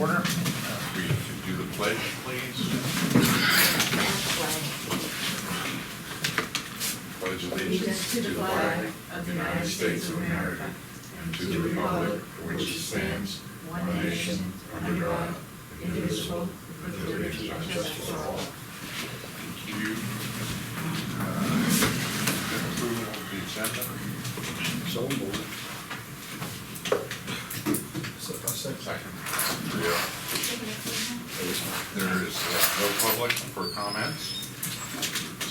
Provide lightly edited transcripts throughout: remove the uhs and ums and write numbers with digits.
order. We could do the pledge, please. Pledge allegiance to the flag of the United States of America and to the republic for which it stands, one nation, under God, indivisible, with liberty and justice for all. Thank you. Approval of the agenda. So moved. Second. Yeah. There is no public for comments.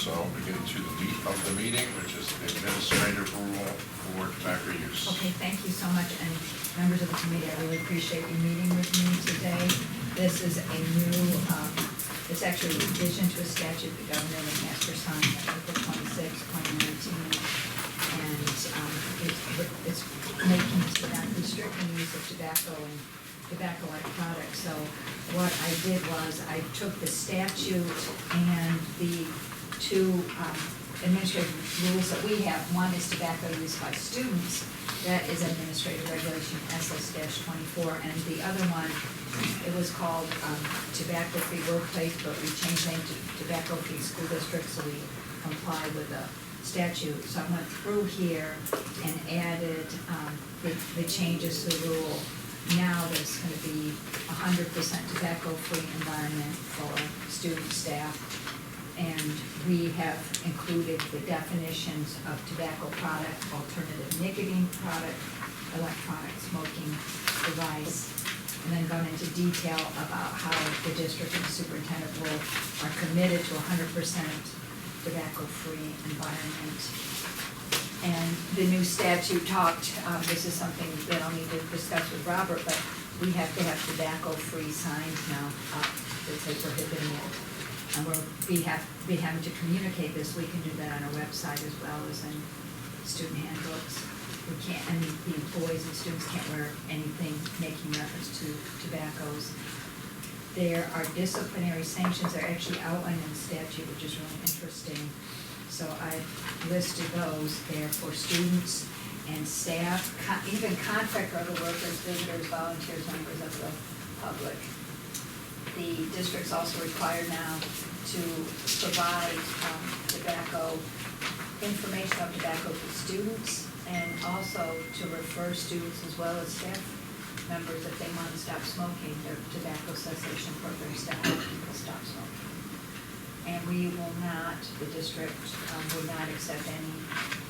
So we get to the meat of the meeting, which is the administrative rule for tobacco use. Okay, thank you so much, and members of the committee, I really appreciate you meeting with me today. This is a new, it's actually a revision to a statute the governor and master signed on April 26, 2019. And it's making, restricting the use of tobacco and tobacco-like products. So what I did was I took the statute and the two administrative rules that we have. One is tobacco use by students. That is administrative regulation SS-24. And the other one, it was called tobacco-free workplace, but we changed the name to tobacco-free school district so we comply with the statute. So I went through here and added the changes to the rule. Now there's going to be 100% tobacco-free environment for student staff. And we have included the definitions of tobacco product, alternative nicotine product, electronic smoking device, and then gone into detail about how the district and superintendent are committed to 100% tobacco-free environment. And the new statute talked, this is something that I'll need to discuss with Robert, but we have to have tobacco-free signs now up that say prohibiting it. And we'll be having to communicate this. We can do that on our website as well as in student handbooks. We can't, and the employees and students can't wear anything making reference to tobaccos. There are disciplinary sanctions that are actually outlined in the statute, which is really interesting. So I listed those there for students and staff, even contract or other workers, visitors, volunteers, members of the public. The district's also required now to provide tobacco, information on tobacco to students, and also to refer students as well as staff members if they want to stop smoking, their tobacco cessation programs to help people stop smoking. And we will not, the district will not accept any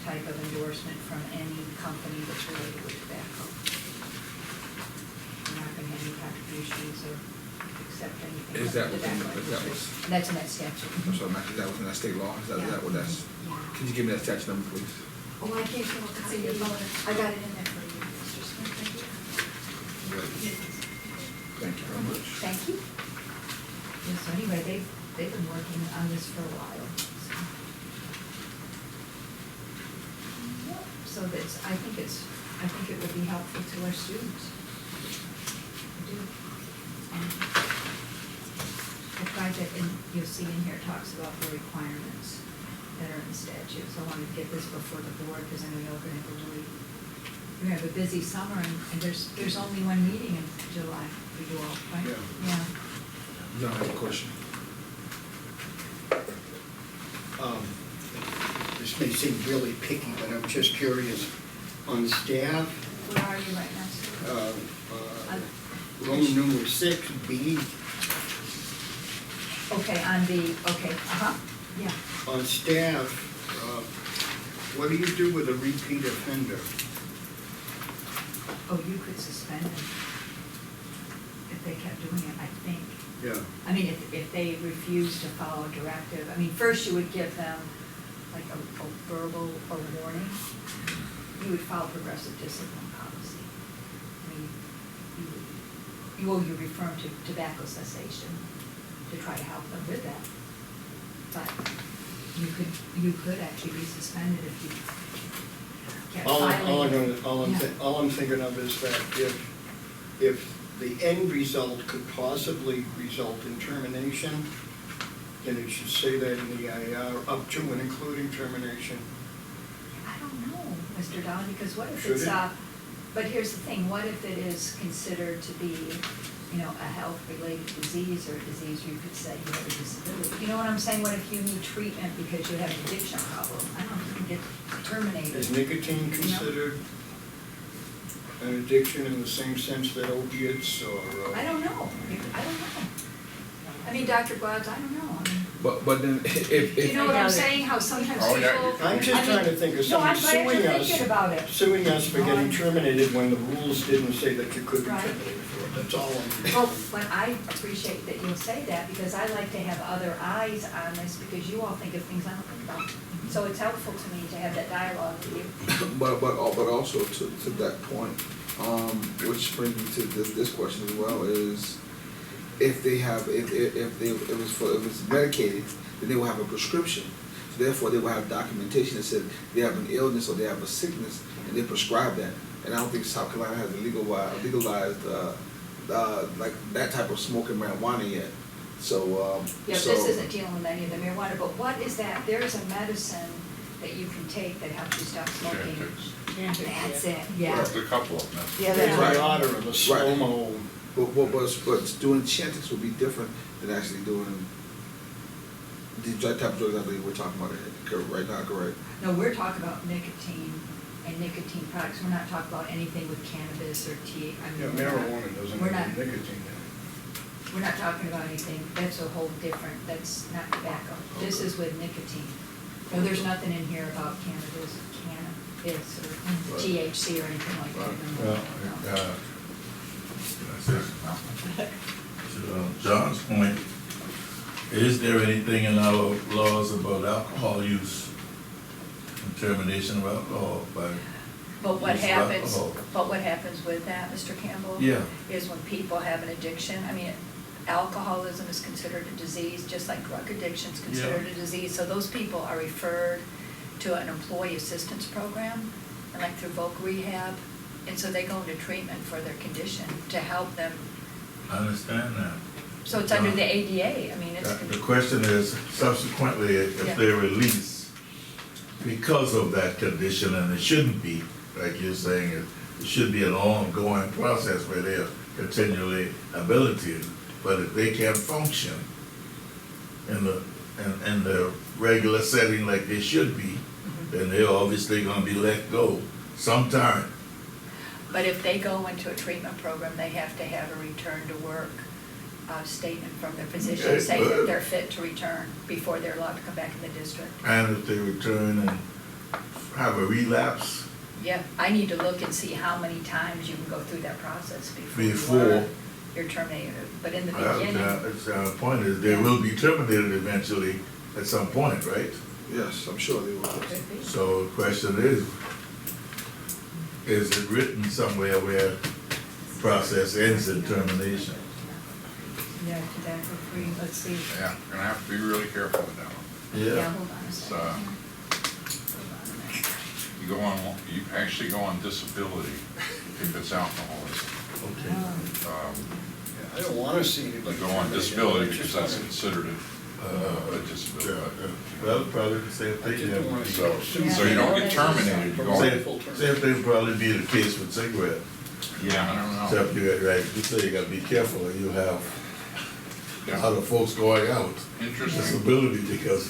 type of endorsement from any company that's related with tobacco. We're not going to have any contributions or accept anything. Is that from within, tobacco that was, industry. That's in that statute. so is that within that state law? Is Yeah. that what that's? Yeah. Can you give me that statute number, please? Oh, I gave you a copy. in your folder. I got it in there for you, Mr. Smith. Thank you. Thank you very much. Thank you. Yeah, so anyway, they've been working on this for a while. So that's, I think it would be helpful to our students. I do. And the project, and you'll see in here, talks about the requirements that are in the statute. So I wanted to get this before the board, because I know you're going to have we have a busy summer, and there's only one meeting in July for you all, right? Yeah. No, I have a question. This may seem really picky, but I'm just curious. On staff, Where are you right now, Sue? Roman numeral 6B, Okay, on the, yeah. on staff, what do you do with a repeat offender? Oh, you could suspend them if they kept doing it, I think. Yeah. I mean, if they refuse to follow a directive, I mean, first you would give them like a verbal or warning. You would follow progressive discipline policy. I mean, you refer them to tobacco cessation to try to help them with that. But you could actually be suspended if you kept violating. All I'm thinking of is that if the end result could possibly result in termination, then it should say that in the EIR, up to and including termination. I don't know, Mr. Don, because what if Should it's, it? but here's the thing, what if it is considered to be you know, a health-related disease or a disease, you could say you have a disability. You know what I'm saying? What if you need treatment because you have an addiction problem? I don't know, you can get terminated. Is nicotine considered an addiction in the same sense that opiates or? I don't know. I don't know. I mean, Dr. Boggs, I don't know. I mean, But then if, you know what I'm saying? How sometimes Oh, yeah, people. you I'm just I mean, trying to think of No, I'm somebody glad you're suing thinking us, about it. suing us for getting Right. terminated when the rules didn't say that you could be Right. terminated for it. That's all I'm. Well, but I appreciate that you'll say that, because I like to have other eyes on this, because you all think of things I don't think about. So it's helpful to me to have that dialogue with you. but also to that point, which brings me to this question as well, is if they have, if it's medicated, then they will have a prescription. So therefore, they will have documentation that said they have an illness or they have a sickness, and they prescribe that. And I don't think South Carolina has legalized like that type of smoking marijuana yet. So, Yeah, so. this isn't dealing with any of the marijuana, but what is that? There's a medicine that you can take that helps you stop smoking. Chantix. That's it, yeah. There's a couple of them. Yeah, The that's right. Triada or the slow-mo. But doing Chantix would be different than actually doing the type of drugs I believe we're talking about right now, correct? No, we're talking about nicotine and nicotine products. We're not talking about anything with cannabis or tea. I Yeah, mean, we're not- marijuana doesn't we're have not- nicotine in it. We're not talking about anything, that's a whole different, that's not tobacco. This is with nicotine. No, there's nothing in here about cannabis or THC or anything like that. No, Well, no. to John's point, is there anything in our laws about alcohol use and termination of alcohol by? But what use of happens, alcohol? but what happens with that, Mr. Campbell? Yeah. Is when people have an addiction, I mean, alcoholism is considered a disease, just like drug addiction is considered Yeah. a disease. So those people are referred to an employee assistance program, and like through voc rehab. And so they go into treatment for their condition to help them. I understand that. So it's under the ADA, I mean, it's. The question is subsequently, Yeah. if they're released because of that condition, and it shouldn't be, like you're saying, it should be an ongoing process where they're continually habilitated. But if they can't function in the regular setting like they should be, then they're obviously gonna be let go sometime. But if they go into a treatment program, they have to have a return to work statement from their physician Okay, saying that good. they're fit to return before they're allowed to come back in the district. And if they return and have a relapse Yeah, I need to look and see how many times you can go through that process before before, you're terminated. But in the well, beginning, the point is, they will be terminated eventually at some point, right? Yes, I'm sure they will. could be. So the question is it written somewhere where process ends in termination? Yeah, tobacco free, let's see. Yeah, you're gonna have to be really careful with that one. Yeah, hold on a second. So- here. Hold on a minute. You go on, you actually go on disability if it's alcoholism. Okay. Um, I don't wanna see You anybody. go on terminated. disability I because just that's wanna- considered a disability. Well, probably the same I thing. just don't wanna then. So, see. so you don't get terminated, you go on. Same thing probably be the case with cigarette. Yeah, I don't know. Except you got, right, you say you gotta be careful, or you have Yeah. other folks going out. Interesting. Disability because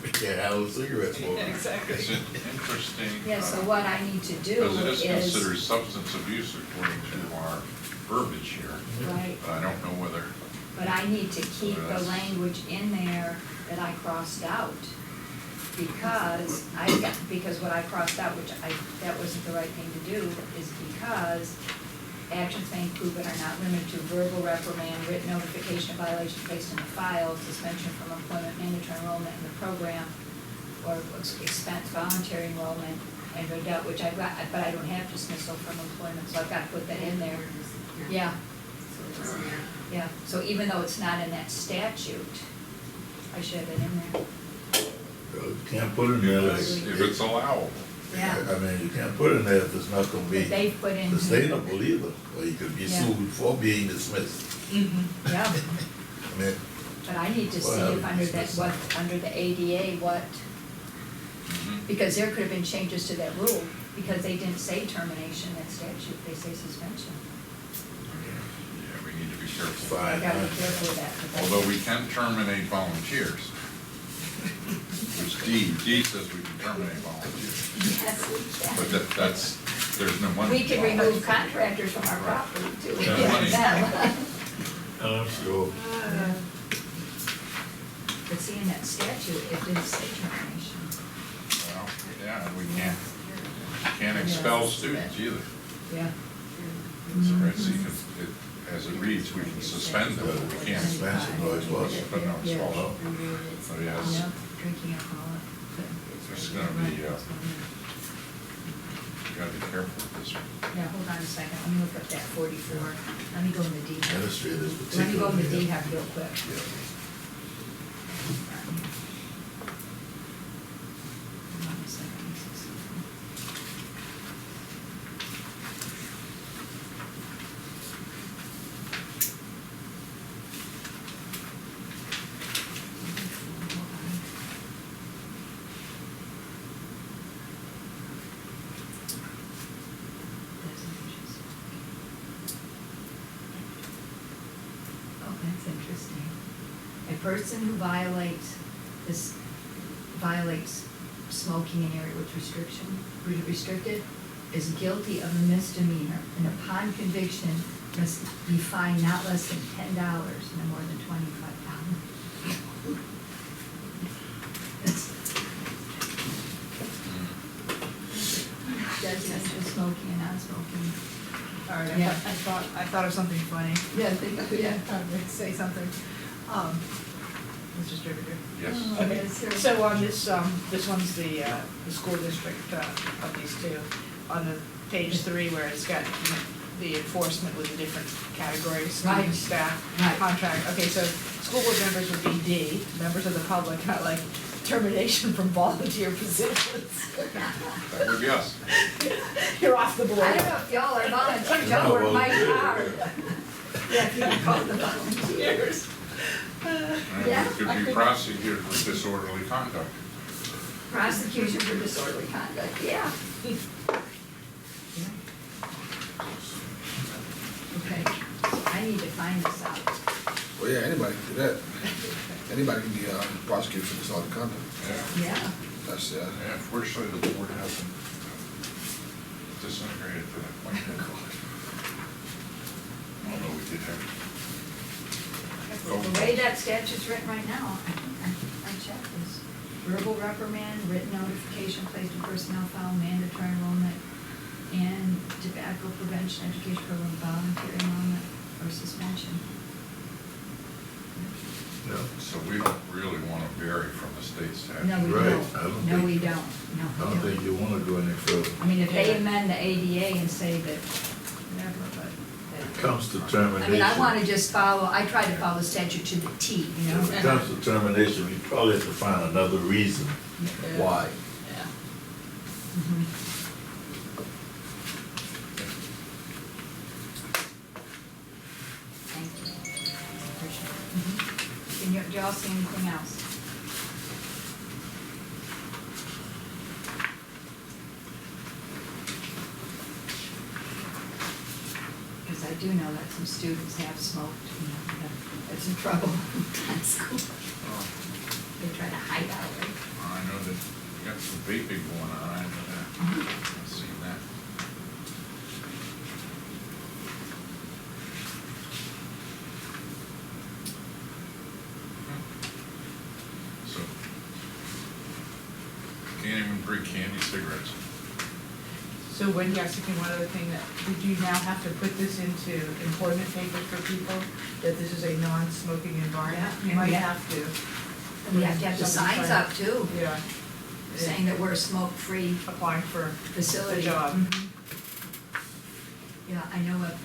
they can't handle cigarette smoking. It's interesting. Yeah, so what I need to do Because it is considered is, substance abuse according to our verbiage here, right, but I don't know whether, but I need to keep the Yes. language in there that I crossed out. Because what I crossed out, that wasn't the right thing to do, is because actions may include but are not limited to verbal reprimand, written notification of violation placed in the file, suspension from employment, mandatory enrollment in the program, or expense voluntary enrollment, and adult, which I've got, but I don't have dismissal from employment, so I've got to put that in there. Yeah, yeah, so even though it's not in that statute, I should have it in there. You can't put it in there like, if it's allowable. Yeah. I mean, you can't put it in there if it's not gonna But be they put in. sustainable either, or you could be Yeah. sued for being dismissed. Yeah, I mean, but I need to see Well, if under that, what, under the ADA, what, Mhm. because there could have been changes to that rule, because they didn't say termination in that statute, they say suspension. Yeah, we need to be careful. I Fine. gotta be careful with that. 'cause that's- Although we can terminate volunteers. Which D says we can terminate volunteers. Yes, we But can. that's, there's no money. We can remove contractors from our property too. We Yeah, can money. them. I'm sure. But see, in that statute, it did say termination. Well, yeah, and we can't expel students either. Yeah. Right, so you can, as it reads, we can suspend them, but we can't, Suspension, no expulsion. but no Yeah. expulsion. So yes, Yep, drinking alcohol. there's gonna be, you gotta be careful with this one. Yeah, hold on a second, let me look up that 44, let me go in the D. Administrators Let me go in the particularly. D hub real quick. Yeah. Hold on a second. Oh, that's interesting. A person who violates smoking in area with restricted is guilty of a misdemeanor, and upon conviction must be fined not less than $10 and no more than $25. That's just smoking and non-smoking. All right, Yeah. I thought of something funny. Yeah, yeah. I'm gonna say something. Mr. Stricker. Yes, Okay, sir. so on this, this one's the school district, of these two. On the page 3 where it's got the enforcement with the different categories, Right. student, staff, Right. contract. Okay, so school board members would be D, members of the public, not like termination from volunteer positions. that would be us. You're off the board. I don't know if y'all are volunteers, No, y'all work well, mighty yeah. hard. Yeah, if you can call them volunteers. And Yeah, we could be prosecuted for disorderly conduct. Prosecution for disorderly conduct, yeah. Okay, I need to find this out. Well, yeah, anybody can do that. Anybody can be prosecuted for disorderly conduct. Yeah, Yeah. That's, yeah, fortunately, the board hasn't disintegrated to that point. Although we did have. The way that statute's written right now, I checked this. Verbal reprimand, written notification placed in personnel file, mandatory enrollment, and tobacco prevention education program, voluntary enrollment or suspension. Yeah. So we don't really want to vary from the state statute. No, we Right, don't. I don't No, think- we don't. No, I we don't think you wanna go any further. I mean, if they Yeah. amend the ADA and say that, whatever, but. It comes to I termination. mean, I wanna just follow, I try to follow the statute to the T, you know? If it comes to termination, we probably have to find another reason why. Yeah. Mhm. Thank you. Appreciate it. Can you, do y'all see anything else? Because I do know that some students have smoked, you know, had some trouble in school. They try to hide out, right? I know that we got some vaping going on, I know that. I've seen that. So, can't even bring candy cigarettes. So Wendy, I was thinking one other thing, that did you now have to put this into employment papers for people, that this is a non-smoking environment? Yeah, You might yeah. have to. And we have to have the signs up too, Yeah. saying that we're a smoke-free Applying for facility. the job. Mhm. Yeah, I know at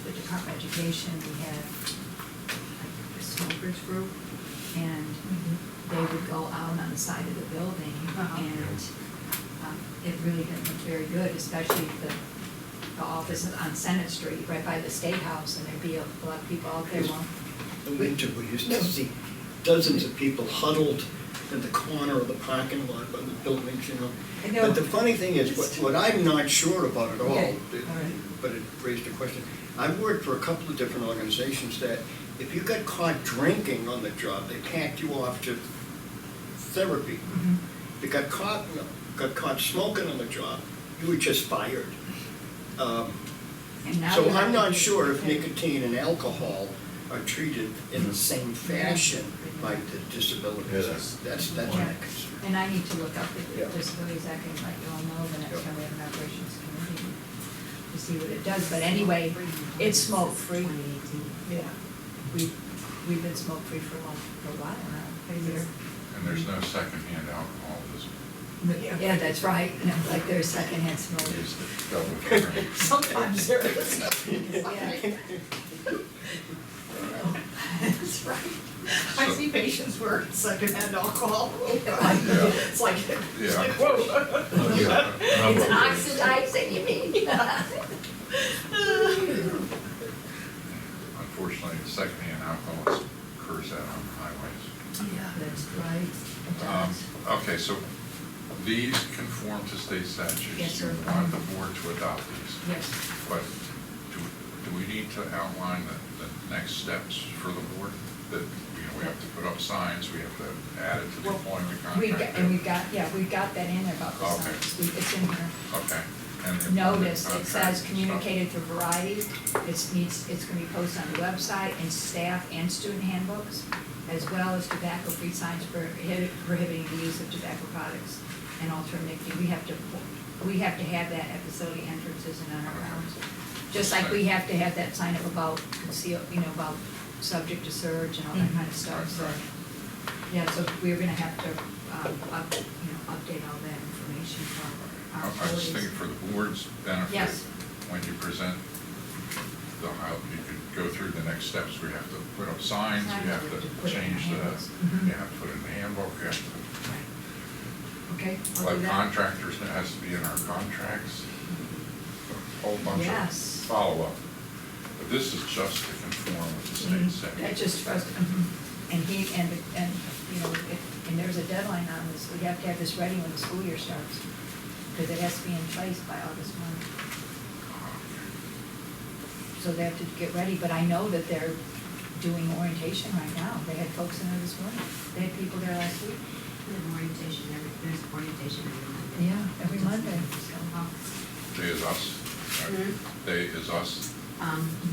the Department of Education, we had like a smokers group, and they would go out on the side of the building, Uh-huh. and it really didn't look very good, especially the office on Senate Street, right by the State House, and there'd be a lot of people out there. Well, In winter, we used to see dozens of people huddled in the corner of the parking lot by the buildings, you know. I know. But the funny thing is, what I'm not sure about at all, Okay, all right. but it raised a question. I've worked for a couple of different organizations that if you got caught drinking on the job, they packed you off to therapy. Mhm. If you got caught smoking on the job, you were just fired. And now So you have I'm to not be- sure if okay. nicotine and alcohol are treated in the same fashion by the disabilities. Yeah, That's Yeah. my concern. And I need to look up the Yeah. disabilities act and let you all know the next Yep. time we have an operations committee to see what it does. But anyway, it's smoke-free. Yeah, we've been smoke-free for a while now, a year. And there's no secondhand alcohol, is it? Yeah, that's right. No, like there's secondhand It's smoke. the double different. Sometimes there is. Yeah. That's right. I see patients where secondhand alcohol. Yeah. It's like, Yeah. whoa. Yeah. It's oxidizing, you mean? Unfortunately, secondhand alcohol occurs out on the highways. Yeah, that's right. It Um, does. Okay, so these conform to state statutes. Yes, sir. You want the board to adopt these. Yes. But do we need to outline the next steps for the board? That, we have to put up signs, we have to add it to the Well, employment We've contract. got, and we've got, yeah, we've got that in there about the Okay. signs. It's in here. Okay. And the Notice, employment it contract says and stuff. communicated through Variety. It's gonna be posted on the website and staff and student handbooks, as well as tobacco-free signs prohibiting the use of tobacco products and alternative nicotine. We have to have that at facility entrances and on our grounds. Just like we have to have that sign up about about subject to surge and all that kind of stuff, so. Yeah, so we're gonna have to, update all that information for our I was employees. thinking for the board's benefit. Yes. When you present you could go through the next steps, we have to put up signs, we have To to put it in change the the, handbooks. Mhm. you have to put it in the handbook, you have to, Right. Okay, I'll do like that. contractors, it has to be in our contracts. A whole bunch Yes. of follow-up. But this is just to conform with the state Mhm. statute. That's just for us, and and there's a deadline on this, we have to have this ready when the school year starts, because it has to be in place by August 1. So they have to get ready, but I know that they're doing orientation right now. They had folks in there this morning, they had people there last week. There's orientation every Monday. Yeah, every Monday, so. They is us, right? Mhm. They is us.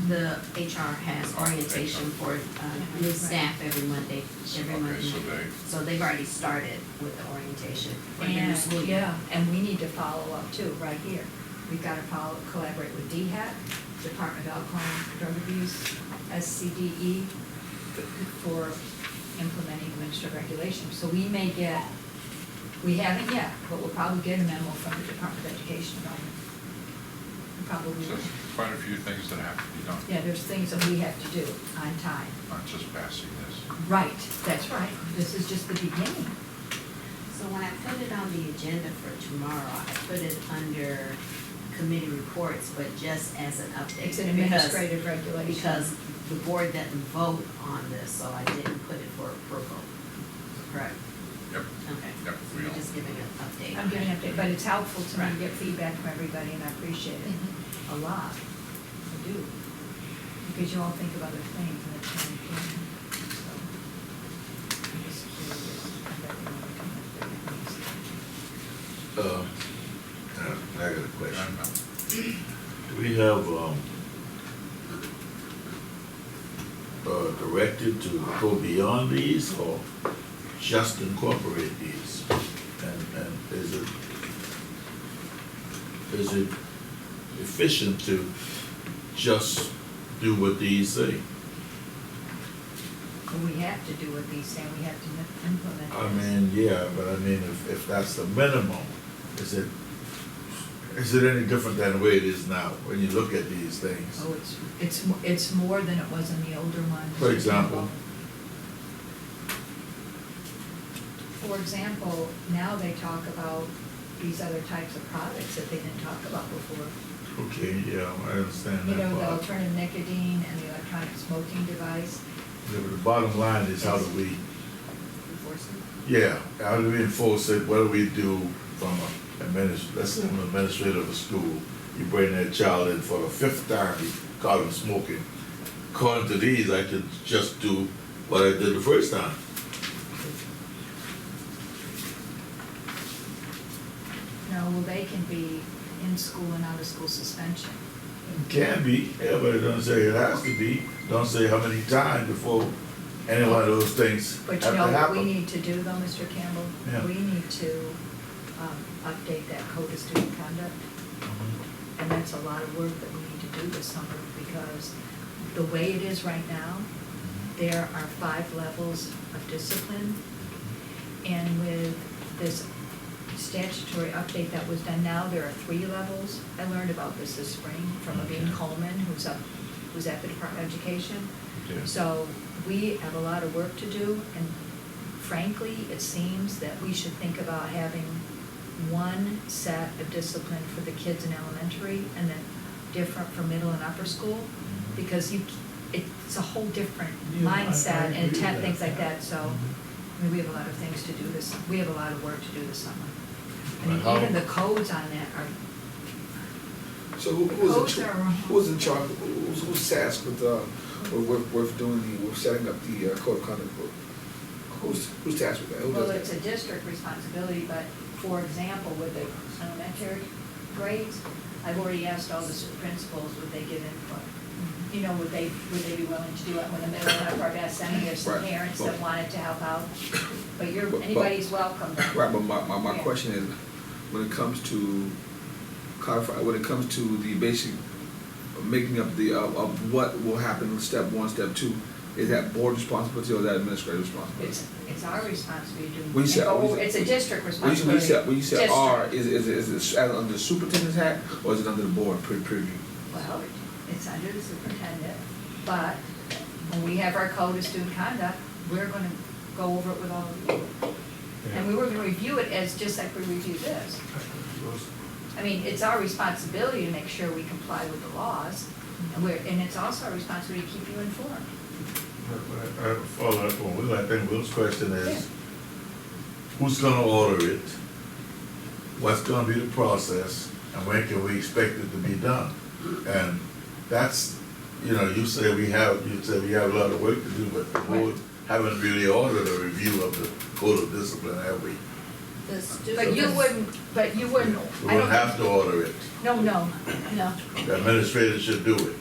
The HR has orientation for new staff every Monday, every Monday. Okay, so they, So they've already started with the orientation for the new And, school year. yeah, and we need to follow up too, right here. We've got to collaborate with DHAT, Department of Alcohol and Drug Abuse, SCDE, for implementing administrative regulations. So we may get, we haven't yet, but we'll probably get a memo from the Department of Education about it. Probably so will. quite a few things that have to be done. Yeah, there's things that we have to do on time. Not just passing this. Right, that's right. This is just the beginning. So when I put it on the agenda for tomorrow, I put it under committee reports, but just as an update. It's an because- administrative regulation. Because the board doesn't vote on this, so I didn't put it for approval. Correct? Yep. Okay. Yep, So we you're don't. just giving an update. I'm giving an update, but it's helpful to me Right. to get feedback from everybody, and I appreciate it a lot. I do. Because you all think of other things, and it's very important, so. I'm just curious. I bet you know what kind of thing it means. I got a question. No. Do we have, directed to go beyond these or just incorporate these? And is it efficient to just do what these say? But we have to do what these say, we have to implement I this. mean, yeah, but I mean, if that's the minimum, is it any different than the way it is now, when you look at these things? Oh, it's more than it was in the older ones. For example? For example, now they talk about these other types of products that they didn't talk about before. Okay, yeah, I understand You that know, the part. alternative nicotine and the electronic smoking device. Yeah, but the bottom line is how do we, Enforcement? Yeah, how do we enforce it? What do we do from let's say I'm an administrator of a school, you bring that child in for the 5th time, you caught him smoking. According to these, I could just do what I did the first time. No, well, they can be in school and out of school suspension. Can be, yeah, but it doesn't say it has to be. Don't say how many times before any one of those things But have you to know what we happen. need to do though, Mr. Campbell? Yeah. We need to update that code of student conduct. Mhm. And that's a lot of work that we need to do this summer, because the way it is right now, there are 5 levels of discipline. And with this statutory update that was done now, there are 3 levels. I learned about this spring from Amin Okay. Coleman, who's at the Department of Education. Okay. So we have a lot of work to do, and frankly, it seems that we should think about having one set of discipline for the kids in elementary and then different for middle and upper school, because it's a whole different Yeah, I mindset and agree with intent, that. things like that, so, I mean, we have a lot of things to do this, we have a lot of work to do this summer. I mean, But how- even the codes on that are, So who's Codes in, are- who's in charge, who's tasked with doing with setting up the code of conduct book? Who's tasked with that? Who well, does it's that? a district responsibility, but for example, with the elementary grades, I've already asked all the principals, would they give input? You know, would they be willing to do it when the middle and upper, I've asked them, there's some Right. parents that Well- wanted to help out, but But- anybody's welcome. Right, but my Yeah. question is, when it comes to codify, when it comes to the basic making up of what will happen in step 1, step 2, is that board responsibility or is that administrative responsibility? It's our responsibility to. When you say- and when you say- it's a district When responsibility. you say District. R, is it under the superintendent's hat or is it under the board purview? Well, it's under the superintendent, but when we have our code of student conduct, we're gonna go over it with all of you. And we were gonna review it as, just like we review this. I mean, it's our responsibility to make sure we comply with the laws, and it's also our responsibility to keep you informed. I follow up on Will. I think Will's question Yeah. is, who's gonna order it? What's gonna be the process? And when can we expect it to be done? And that's, you say we have a lot of work to do, but the board haven't really ordered a review of the code of discipline, have we? The student. But you wouldn't, We I will don't have think, to order it. no. The administrator should do it.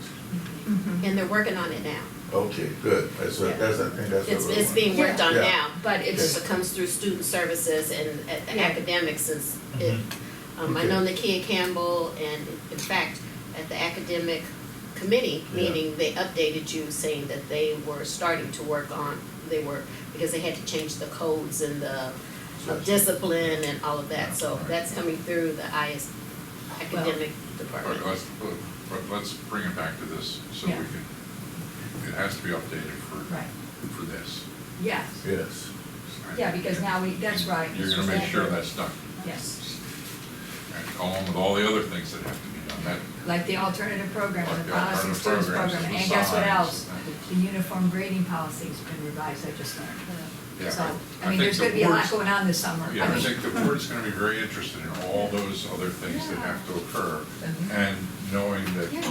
And they're working on it now. Okay, good. I think that's what It's we want. being worked on Yeah. now. But it's, It comes through student services and Yeah. academics since it, I Okay. know Nakia Campbell, and in fact, at the academic committee Yeah. meeting, they updated you saying that they were starting to work on, because they had to change the codes and the discipline and all of that, so that's coming through the IS academic department. But let's bring it back to this, so we Yeah. can, it has to be updated right, for this. yes, Yes. yeah, because now that's right. You're Mr. gonna make sure Stafford. that's done, Yes, and along with all the other things that have to be done, that, like the alternative program, Like the the policy alternative students programs, program, the and guess what signs, else? The uniform grading policy's been revised, I just learned. Yeah, So, I I mean, think there's the gonna be a lot board's- going on this summer. yeah, I mean- think the board's gonna be very interested in all those other things that have to occur, Mhm. and knowing that Yeah.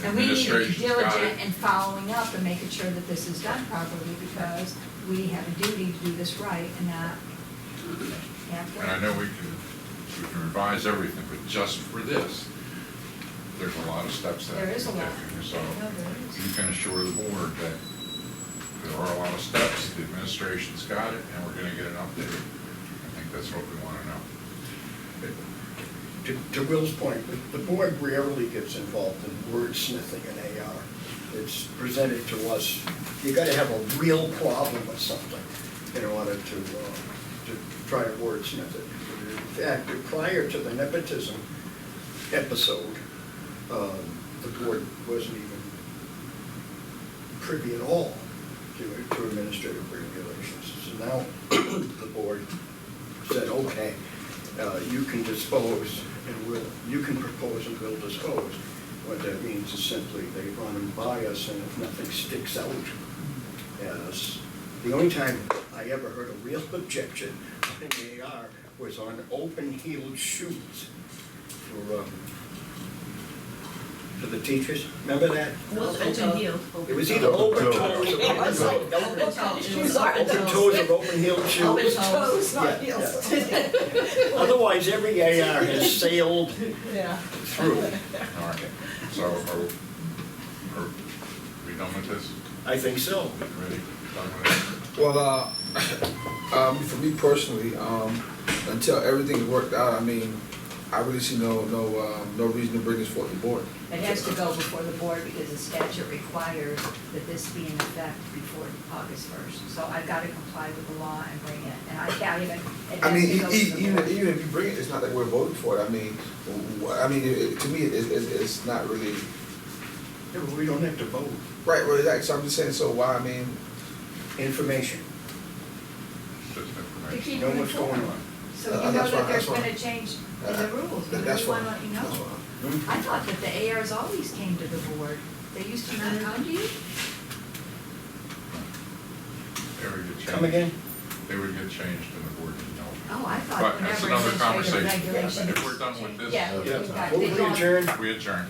And we need to be administration's got diligent it. in following up and making sure that this is done properly, because we have a duty to do this right and not halfway. And I know we can revise everything, but just for this, there's a lot of steps that There have is to a be lot. taken. So No, there is. you can assure the board that there are a lot of steps, the administration's got it, and we're gonna get an update. I think that's what we wanna know. To Will's point, the board rarely gets involved in wordsmithing in AR. It's presented to us, you gotta have a real problem with something in order to try to wordsmith it. In fact, prior to the nepotism episode, the board wasn't even privy at all to administrative regulations. So now the board said, okay, you can dispose and you can propose and we'll dispose. What that means is simply they run them by us, and if nothing sticks out as, the only time I ever heard a real objection on the AR was on open-heeled shoes for the teachers. Remember that? Open heel. It was either open toes or open toes or open-heeled shoes. Open toes, not heels. Otherwise, every AR has sailed Yeah. through. All right, so are we done with this? I think so. Ready? Done with Well, for me personally, until everything's worked out, I mean, I really see no reason to bring this forward to the board. It has to go before the board because the statute requires that this be in effect before August 1st. So I've got to comply with the law and bring it, and I can't even, it I has mean, to go to the even board. if you bring it, it's not that we're voting for it. I mean, to me, it's not really Yeah, but we don't have to vote. right. Well, exactly. So I'm just saying. So why? I mean, Information, it? Just To information. keep know you what's going informed. on. So you know That's that fine, there's that's been fine. a change in the rules, we that's really want fine. to let you That's know. fine. I thought that the ARs always came to the board. They used to not come to you? They would get changed. Come again? They would get changed and the board didn't know. Oh, I But thought that's whenever another administrative conversation. regulations. If we're done with this, Yeah. Yeah. we've got- Will they've we gone- adjourn? we adjourn.